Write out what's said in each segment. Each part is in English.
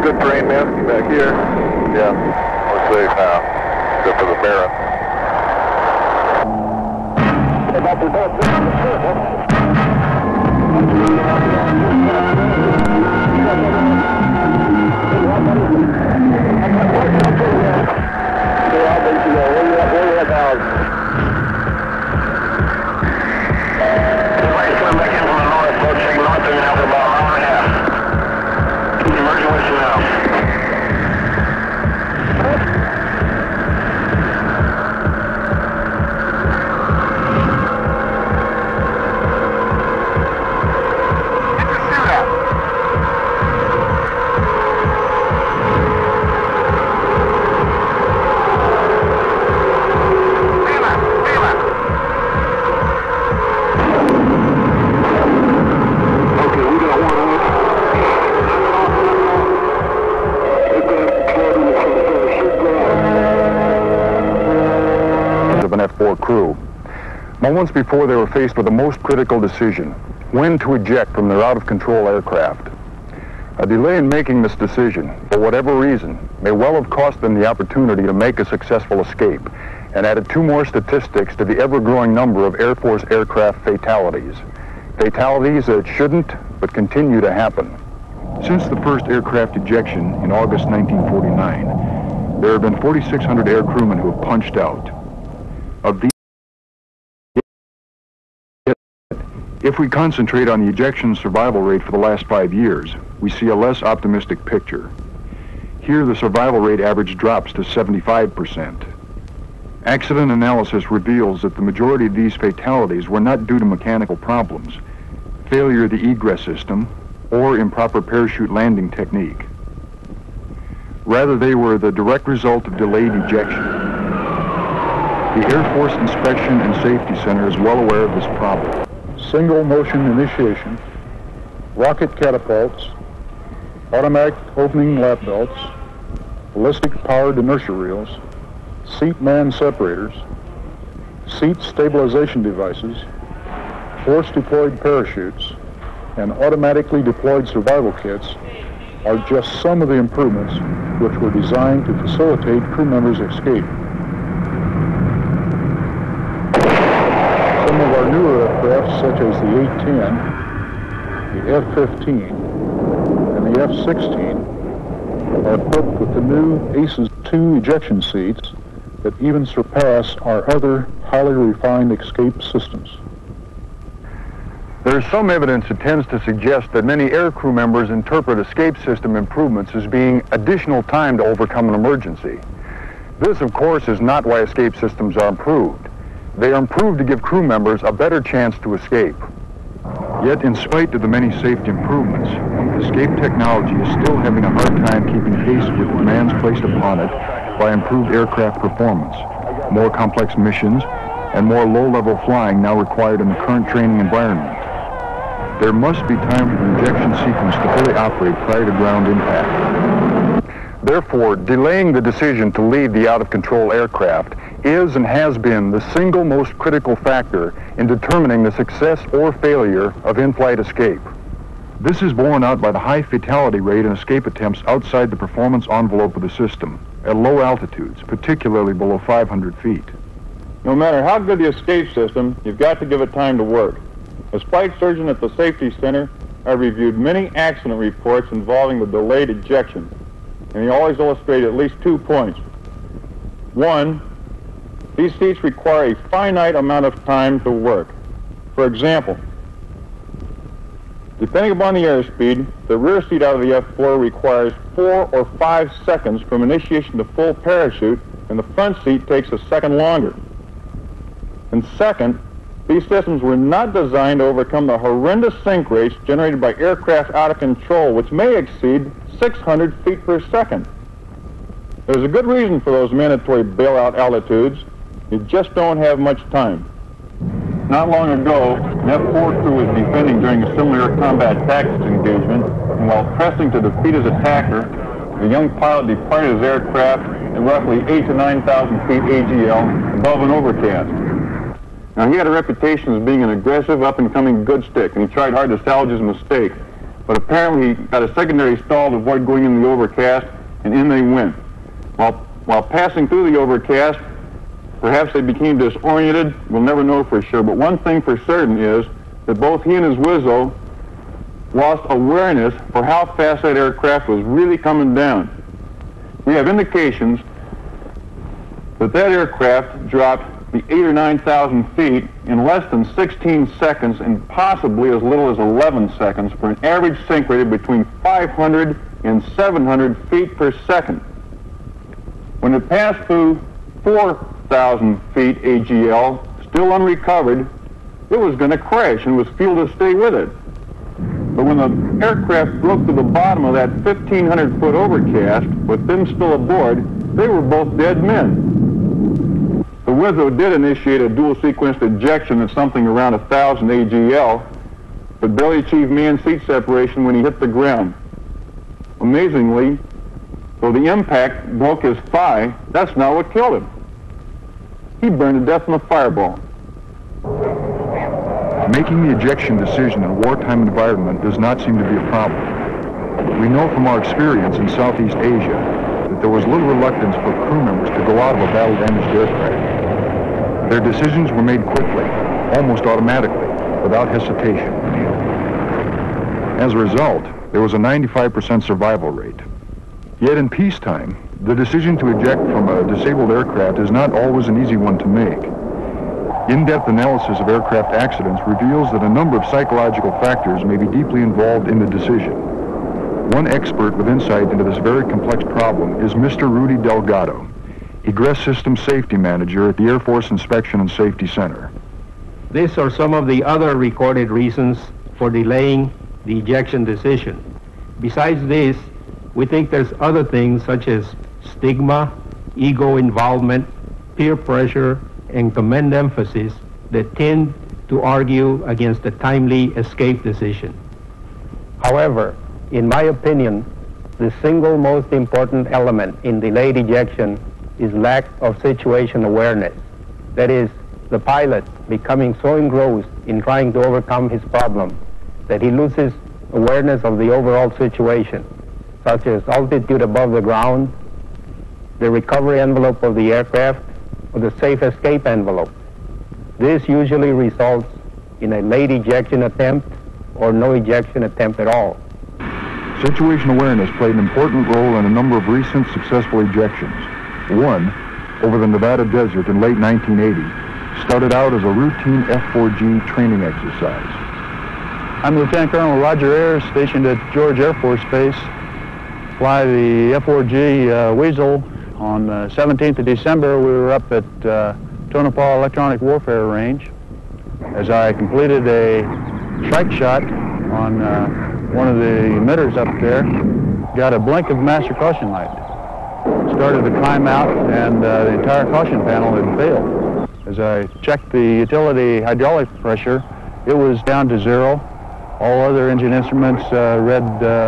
good terrain, man. You back here? Yeah, we're safe now, except for the mirror. Crew. Moments before they were faced with the most critical decision, when to eject from their out-of-control aircraft. A delay in making this decision, for whatever reason, may well have cost them the opportunity to make a successful escape and added 2 more statistics to the ever-growing number of Air Force aircraft fatalities. Fatalities that shouldn't, but continue to happen. Since the first aircraft ejection in August 1949, there have been 4,600 air crewmen who have punched out. Of these, if we concentrate on the ejection survival rate for the last 5 years, we see a less optimistic picture. Here, the survival rate average drops to 75%. Accident analysis reveals that the majority of these fatalities were not due to mechanical problems, failure of the egress system, or improper parachute landing technique. Rather, they were the direct result of delayed ejection. The Air Force Inspection and Safety Center is well aware of this problem. Single motion initiation, rocket catapults, automatic opening lap belts, ballistic powered inertia reels, seat man separators, seat stabilization devices, force deployed parachutes, and automatically deployed survival kits are just some of the improvements which were designed to facilitate crew members' escape. Some of our newer aircraft, such as the A-10, the F-15, and the F-16, are equipped with the new ACES II ejection seats that even surpass our other highly refined escape systems. There is some evidence that tends to suggest that many air crew members interpret escape system improvements as being additional time to overcome an emergency. This, of course, is not why escape systems are improved. They are improved to give crew members a better chance to escape. Yet, in spite of the many safety improvements, escape technology is still having a hard time keeping pace with the demands placed upon it by improved aircraft performance, more complex missions, and more low-level flying now required in the current training environment. There must be time for the ejection sequence to fully operate prior to ground impact. Therefore, delaying the decision to leave the out-of-control aircraft is and has been the single most critical factor in determining the success or failure of in-flight escape. This is borne out by the high fatality rate in escape attempts outside the performance envelope of the system, at low altitudes, particularly below 500 feet. No matter how good the escape system, you've got to give it time to work. As flight surgeon at the Safety Center, I've reviewed many accident reports involving the delayed ejection, and they always illustrate at least 2 points. One, these seats require a finite amount of time to work. For example, depending upon the airspeed, the rear seat out of the F-4 requires 4 or 5 seconds from initiation to full parachute, and the front seat takes a second longer. And second, these systems were not designed to overcome the horrendous sink rates generated by aircraft out of control, which may exceed 600 feet per second. There's a good reason for those mandatory bailout altitudes. You just don't have much time. Not long ago, an F-4 crew was defending during a similar combat tactics engagement, and while pressing to defeat his attacker, the young pilot departed his aircraft at roughly 8,000 to 9,000 feet AGL above an overcast. Now, he had a reputation as being an aggressive, up-and-coming good stick, and he tried hard to salvage his mistake. but apparently he got a secondary stall to avoid going in the overcast, and in they went. While passing through the overcast, perhaps they became disoriented. We'll never know for sure, but one thing for certain is that both he and his Wizzo lost awareness for how fast that aircraft was really coming down. We have indications that that aircraft dropped the 8,000 or 9,000 feet in less than 16 seconds and possibly as little as 11 seconds for an average sink rate of between 500 and 700 feet per second. When it passed through 4,000 feet AGL, still unrecovered, it was going to crash and was fuel to stay with it. But when the aircraft broke to the bottom of that 1,500-foot overcast, with them still aboard, they were both dead men. The Wizzo did initiate a dual-sequenced ejection at something around 1,000 AGL, but barely achieved man-seat separation when he hit the ground. Amazingly, though the impact broke his thigh, that's not what killed him. He burned to death in a fireball. Making the ejection decision in a wartime environment does not seem to be a problem. We know from our experience in Southeast Asia that there was little reluctance for crew members to go out of a battle-damaged aircraft. Their decisions were made quickly, almost automatically, without hesitation. As a result, there was a 95% survival rate. Yet in peacetime, the decision to eject from a disabled aircraft is not always an easy one to make. In-depth analysis of aircraft accidents reveals that a number of psychological factors may be deeply involved in the decision. One expert with insight into this very complex problem is Mr. Rudy Delgado, Egress System Safety Manager at the Air Force Inspection and Safety Center. These are some of the other recorded reasons for delaying the ejection decision. Besides this, we think there's other things such as stigma, ego involvement, peer pressure, and command emphasis that tend to argue against a timely escape decision. However, in my opinion, the single most important element in delayed ejection is lack of situation awareness. That is, the pilot becoming so engrossed in trying to overcome his problem that he loses awareness of the overall situation, such as altitude above the ground, the recovery envelope of the aircraft, or the safe escape envelope. This usually results in a late ejection attempt or no ejection attempt at all. Situation awareness played an important role in a number of recent successful ejections. One, over the Nevada desert in late 1980, started out as a routine F-4G training exercise. I'm Lieutenant Colonel Roger Ayers, stationed at George Air Force Base. Fly the F-4G Weasel. On the 17th of December, we were up at Tonopah Electronic Warfare Range as I completed a strike shot on one of the emitters up there. Got a blink of master caution light. Started to climb out, and the entire caution panel had failed. As I checked the utility hydraulic pressure, it was down to 0. All other engine instruments read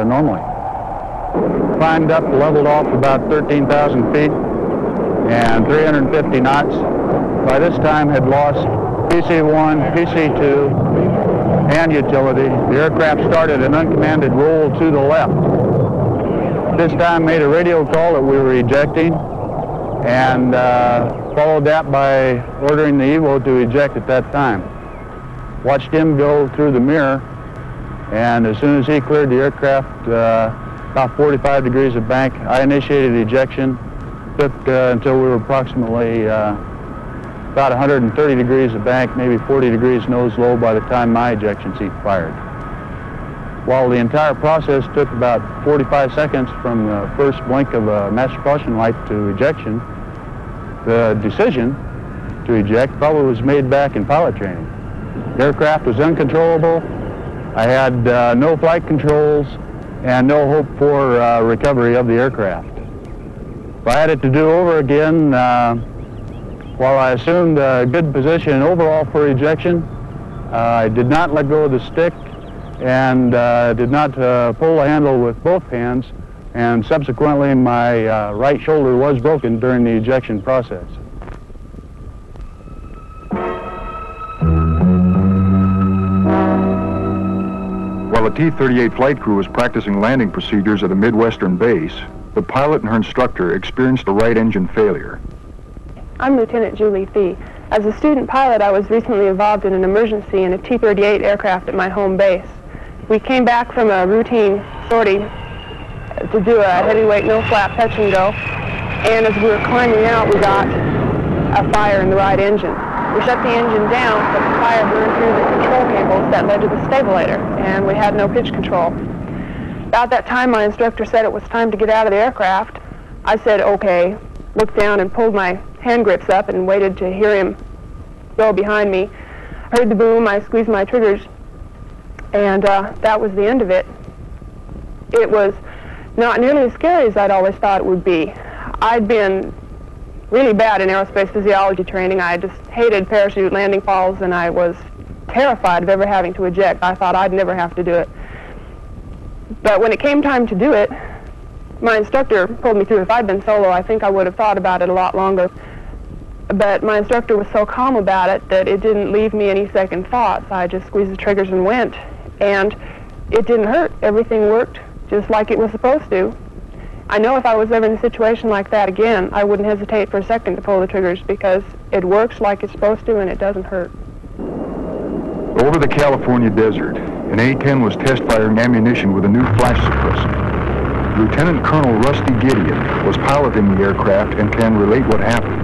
normally. Climbed up, leveled off about 13,000 feet and 350 knots. By this time had lost PC-1, PC-2, and utility. The aircraft started an uncommanded roll to the left. This time made a radio call that we were ejecting, and followed that by ordering the Evo to eject at that time. Watched him go through the mirror, and as soon as he cleared the aircraft, about 45 degrees of bank, I initiated ejection. Took until we were approximately about 130 degrees of bank, maybe 40 degrees nose low by the time my ejection seat fired. While the entire process took about 45 seconds from the first blink of a master caution light to ejection, the decision to eject probably was made back in pilot training. The aircraft was uncontrollable. I had no flight controls and no hope for recovery of the aircraft. If I had it to do over again, while I assumed a good position overall for ejection, I did not let go of the stick and did not pull the handle with both hands, and subsequently my right shoulder was broken during the ejection process. While While the T-38 flight crew was practicing landing procedures at a Midwestern base, the pilot and her instructor experienced a right engine failure. I'm Lieutenant Julie Thee. As a student pilot, I was recently involved in an emergency in a T-38 aircraft at my home base. We came back from a routine sortie to do a heavyweight no-flap touch and go, and as we were climbing out, we got a fire in the right engine. We shut the engine down, but the fire burned through the control cables that led to the stabilator, and we had no pitch control. About that time, my instructor said it was time to get out of the aircraft. I said, okay, looked down and pulled my hand grips up and waited to hear him go behind me. I heard the boom, I squeezed my triggers, and that was the end of it. It was not nearly as scary as I'd always thought it would be. I'd been really bad in aerospace physiology training. I just hated parachute landing falls, and I was terrified of ever having to eject. I thought I'd never have to do it. But when it came time to do it, my instructor pulled me through. If I'd been solo, I think I would have thought about it a lot longer. But my instructor was so calm about it that it didn't leave me any second thoughts. I just squeezed the triggers and went. And it didn't hurt. Everything worked just like it was supposed to. I know if I was ever in a situation like that again, I wouldn't hesitate for a second to pull the triggers because it works like it's supposed to and it doesn't hurt. Over the California desert, an A-10 was test firing ammunition with a new flash suppressor. Lieutenant Colonel Rusty Gideon was piloting the aircraft and can relate what happened.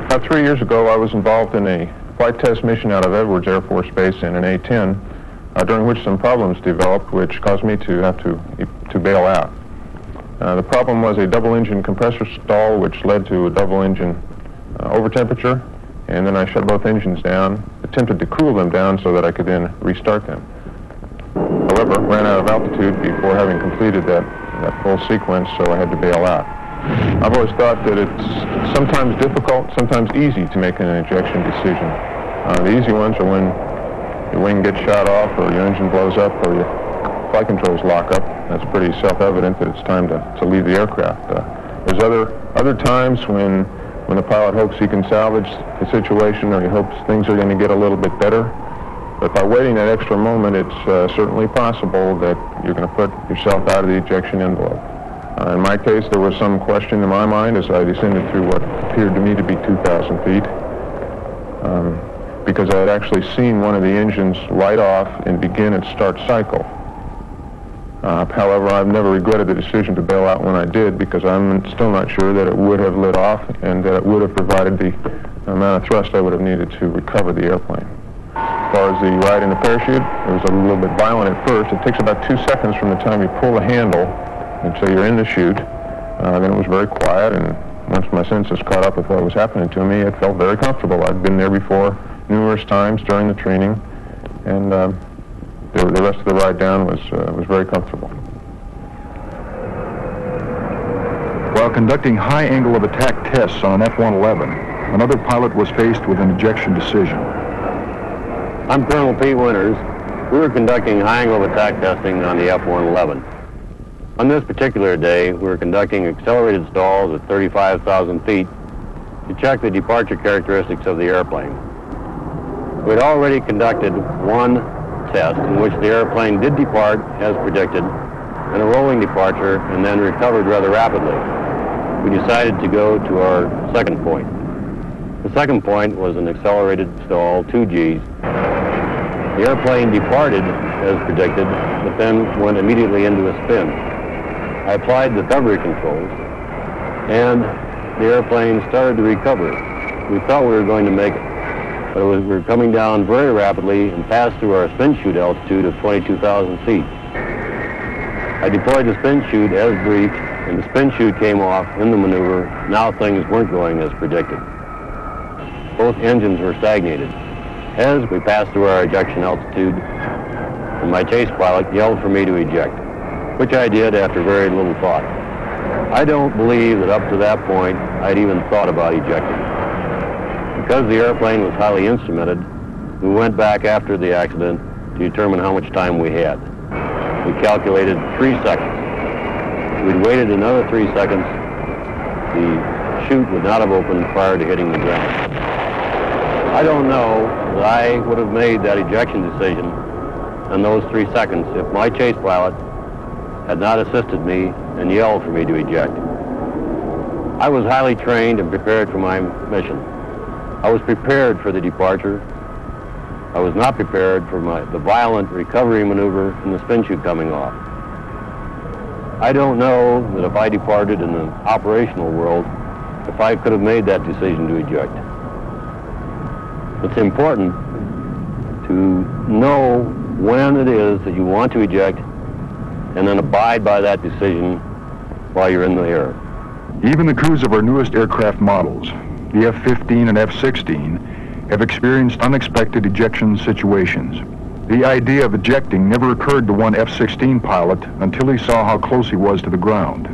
About 3 years ago, I was involved in a flight test mission out of Edwards Air Force Base in an A-10, during which some problems developed, which caused me to have to bail out. The problem was a double-engine compressor stall, which led to a double-engine overtemperature, and then I shut both engines down, attempted to cool them down so that I could then restart them. However, ran out of altitude before having completed that full sequence, so I had to bail out. I've always thought that it's sometimes difficult, sometimes easy to make an ejection decision. The easy ones are when your wing gets shot off, or your engine blows up, or your flight controls lock up. That's pretty self-evident that it's time to leave the aircraft. There's other times when the pilot hopes he can salvage the situation, or he hopes things are going to get a little bit better. But by waiting that extra moment, it's certainly possible that you're going to put yourself out of the ejection envelope. In my case, there was some question in my mind as I descended through what appeared to me to be 2,000 feet, because I had actually seen one of the engines light off and begin its start cycle. However, I've never regretted the decision to bail out when I did, because I'm still not sure that it would have lit off and that it would have provided the amount of thrust I would have needed to recover the airplane. As far as the ride in the parachute, it was a little bit violent at first. It takes about 2 seconds from the time you pull the handle until you're in the chute. Then it was very quiet, and once my senses caught up with what was happening to me, it felt very comfortable. I'd been there before numerous times during the training, and the rest of the ride down was very comfortable. While conducting high angle of attack tests on an F-111, another pilot was faced with an ejection decision. I'm Colonel Pete Winters. We were conducting high angle of attack testing on the F-111. On this particular day, we were conducting accelerated stalls at 35,000 feet to check the departure characteristics of the airplane. We had already conducted one test in which the airplane did depart as predicted, and a rolling departure, and then recovered rather rapidly. We decided to go to our second point. The second point was an accelerated stall, 2Gs. The airplane departed as predicted, but then went immediately into a spin. I applied the recovery controls, and the airplane started to recover. We thought we were going to make it, but we were coming down very rapidly and passed through our spin chute altitude of 22,000 feet. I deployed the spin chute as briefed, and the spin chute came off in the maneuver. Now things weren't going as predicted. Both engines were stagnated. As we passed through our ejection altitude, and my chase pilot yelled for me to eject, which I did after very little thought. I don't believe that up to that point I'd even thought about ejecting. Because the airplane was highly instrumented, we went back after the accident to determine how much time we had. We calculated 3 seconds. We'd waited another 3 seconds. The chute would not have opened prior to hitting the ground. I don't know that I would have made that ejection decision in those 3 seconds if my chase pilot had not assisted me and yelled for me to eject. I was highly trained and prepared for my mission. I was prepared for the departure. I was not prepared for the violent recovery maneuver and the spin chute coming off. I don't know that if I departed in the operational world, if I could have made that decision to eject. It's important to know when it is that you want to eject and then abide by that decision while you're in the air. Even the crews of our newest aircraft models, the F-15 and F-16, have experienced unexpected ejection situations. The idea of ejecting never occurred to one F-16 pilot until he saw how close he was to the ground.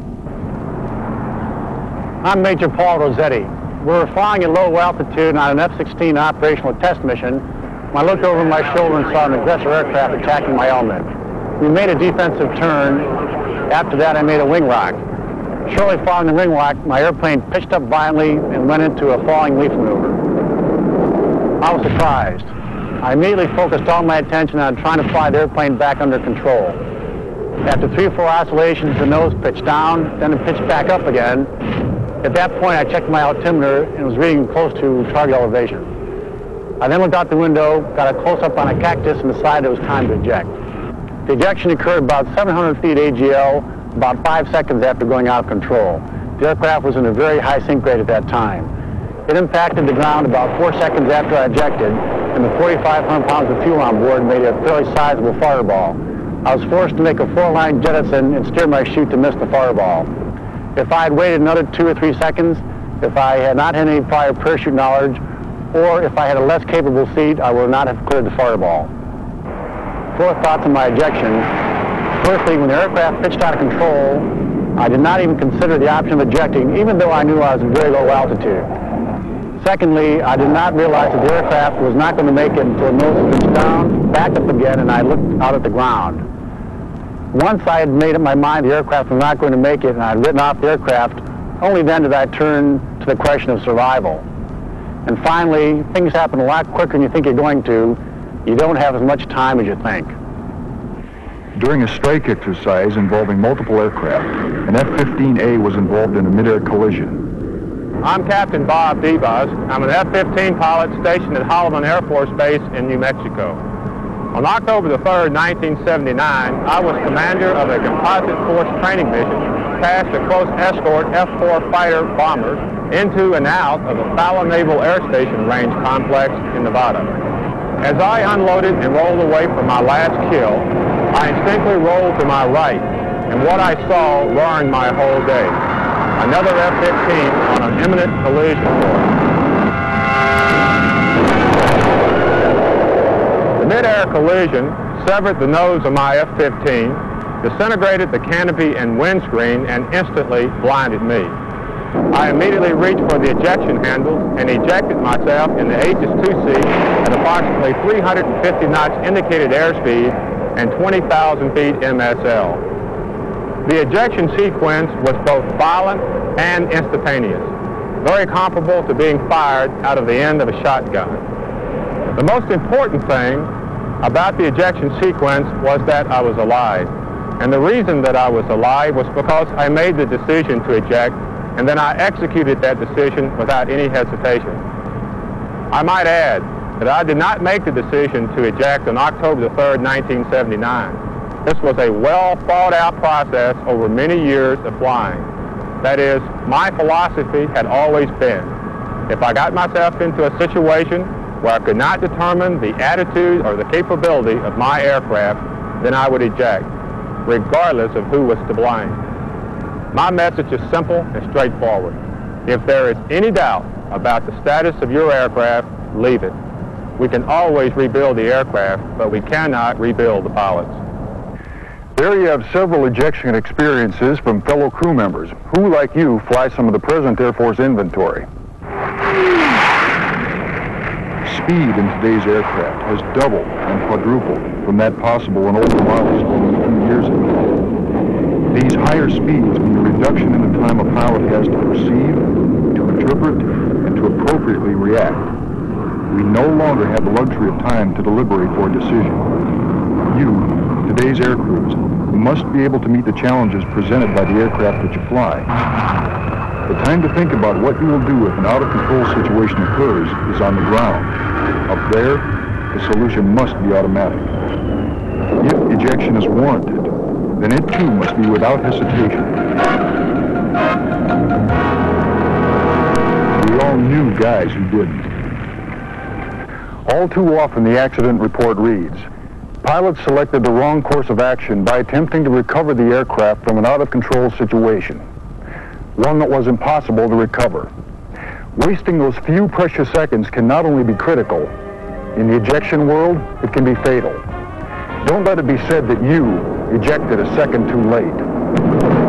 I'm Major Paul Rossetti. We were flying at low altitude on an F-16 operational test mission when I looked over my shoulder and saw an aggressor aircraft attacking my element. We made a defensive turn. After that, I made a wing rock. Shortly following the wing rock, my airplane pitched up violently and went into a falling leaf maneuver. I was surprised. I immediately focused all my attention on trying to fly the airplane back under control. After 3 or 4 oscillations, the nose pitched down, then it pitched back up again. At that point, I checked my altimeter and was reading close to target elevation. I then looked out the window, got a close-up on a cactus, and decided it was time to eject. The ejection occurred about 700 feet AGL, about 5 seconds after going out of control. The aircraft was in a very high sink rate at that time. It impacted the ground about 4 seconds after I ejected, and the 4,500 pounds of fuel on board made it a fairly sizable fireball. I was forced to make a 4-line jettison and steer my chute to miss the fireball. If I had waited another 2 or 3 seconds, if I had not had any prior parachute knowledge, or if I had a less capable seat, I would not have cleared the fireball. 4 thoughts on my ejection. Firstly, when the aircraft pitched out of control, I did not even consider the option of ejecting, even though I knew I was at very low altitude. Secondly, I did not realize that the aircraft was not going to make it until the nose pitched down, back up again, and I looked out at the ground. Once I had made up my mind the aircraft was not going to make it and I had written off the aircraft, only then did I turn to the question of survival. And finally, things happen a lot quicker than you think you're going to. You don't have as much time as you think. During a strike exercise involving multiple aircraft, an F-15A was involved in a mid-air collision. I'm Captain Bob Devos. I'm an F-15 pilot stationed at Holloman Air Force Base in New Mexico. On October the 3rd, 1979, I was commander of a composite force training mission past a close escort F-4 fighter bomber into and out of the Fallon Naval Air Station Range complex in Nevada. As I unloaded and rolled away from my last kill, I instinctively rolled to my right, and what I saw ruined my whole day. Another F-15 on an imminent collision course. The mid-air collision severed the nose of my F-15, disintegrated the canopy and windscreen, and instantly blinded me. I immediately reached for the ejection handles and ejected myself in the Aegis 2C at approximately 350 knots indicated airspeed and 20,000 feet MSL. The ejection sequence was both violent and instantaneous, very comparable to being fired out of the end of a shotgun. The most important thing about the ejection sequence was that I was alive. And the reason that I was alive was because I made the decision to eject, and then I executed that decision without any hesitation. I might add that I did not make the decision to eject on October the 3rd, 1979. This was a well-thought-out process over many years of flying. That is, my philosophy had always been, if I got myself into a situation where I could not determine the attitude or the capability of my aircraft, then I would eject, regardless of who was to blame. My message is simple and straightforward. If there is any doubt about the status of your aircraft, leave it. We can always rebuild the aircraft, but we cannot rebuild the pilots. There you have several ejection experiences from fellow crew members who, like you, fly some of the present Air Force inventory. Speed in today's aircraft has doubled and quadrupled from that possible in older models only a few years ago. These higher speeds mean a reduction in the time a pilot has to perceive, to interpret, and to appropriately react. We no longer have the luxury of time to deliberate for a decision. you, today's air crews, must be able to meet the challenges presented by the aircraft that you fly. The time to think about what you will do if an out-of-control situation occurs is on the ground. Up there, the solution must be automatic. If ejection is warranted, then it too must be without hesitation. We all knew guys who didn't. All too often the accident report reads, pilots selected the wrong course of action by attempting to recover the aircraft from an out-of-control situation, one that was impossible to recover. Wasting those few precious seconds can not only be critical, in the ejection world, it can be fatal. Don't let it be said that you ejected a second too late.